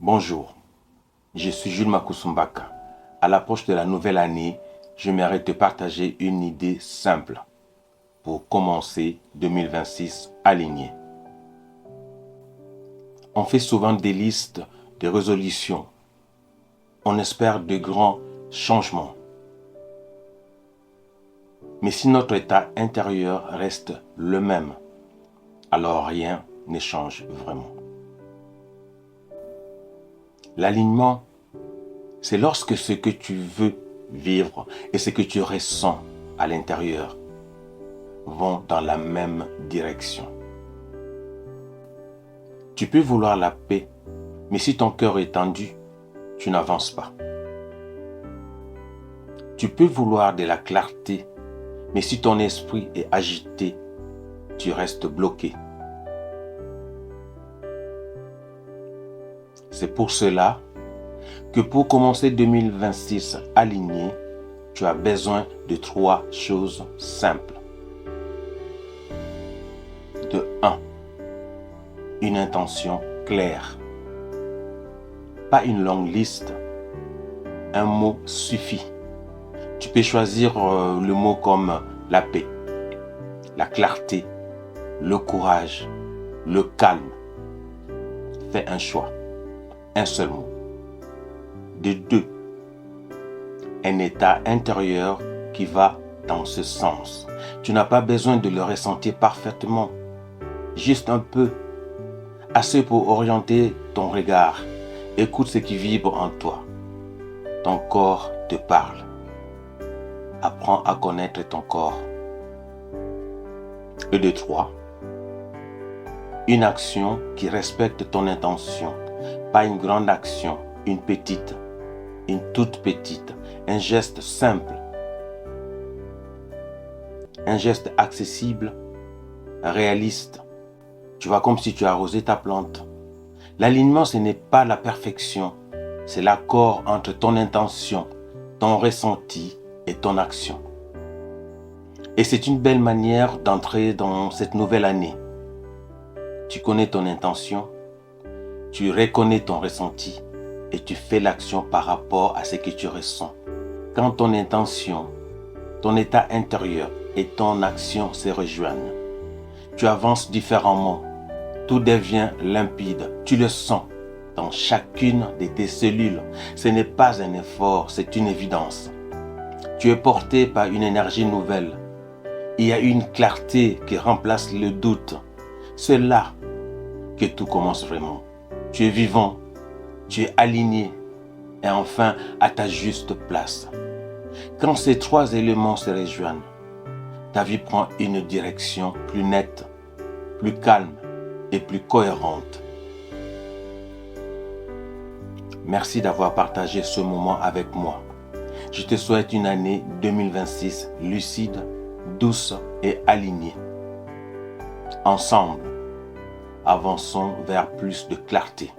Bonjour, je suis Jules Makusumbaka. À l'approche de la nouvelle année, j'aimerais te partager une idée simple pour commencer 2026 aligné. On fait souvent des listes de résolutions. On espère de grands changements. Mais si notre état intérieur reste le même, alors rien ne change vraiment. L'alignement, c'est lorsque ce que tu veux vivre et ce que tu ressens à l'intérieur vont dans la même direction. Tu peux vouloir la paix, mais si ton cœur est tendu, tu n'avances pas. Tu peux vouloir de la clarté, mais si ton esprit est agité, tu restes bloqué. C'est pour cela que pour commencer 2026 aligné, tu as besoin de 3 choses simples. De 1. Une intention claire. Pas une longue liste. Un mot suffit. Tu peux choisir le mot comme la paix, la clarté, le courage, le calme. Fais un choix. Un seul mot. De 2. Un état intérieur qui va dans ce sens. Tu n'as pas besoin de le ressentir parfaitement. Juste un peu. Assez pour orienter ton regard. Écoute ce qui vibre en toi. Ton corps te parle. Apprends à connaître ton corps. Et de 3. Une action qui respecte ton intention. Pas une grande action, une petite, une toute petite, un geste simple, un geste accessible, réaliste. Tu vois, comme si tu arrosais ta plante. L'alignement, ce n'est pas la perfection, c'est l'accord entre ton intention, ton ressenti et ton action. Et c'est une belle manière d'entrer dans cette nouvelle année. Tu connais ton intention, tu reconnais ton ressenti et tu fais l'action par rapport à ce que tu ressens. Quand ton intention, ton état intérieur et ton action se rejoignent, tu avances différemment. Tout devient limpide. Tu le sens dans chacune de tes cellules. Ce n'est pas un effort, c'est une évidence. Tu es porté par une énergie nouvelle. Il y a une clarté qui remplace le doute. C'est là que tout commence vraiment. Tu es vivant, tu es aligné et enfin à ta juste place. Quand ces 3 éléments se rejoignent, ta vie prend une direction plus nette, plus calme et plus cohérente. Merci d'avoir partagé ce moment avec moi. Je te souhaite une année 2026 lucide, douce et alignée. Ensemble, avançons vers plus de clarté.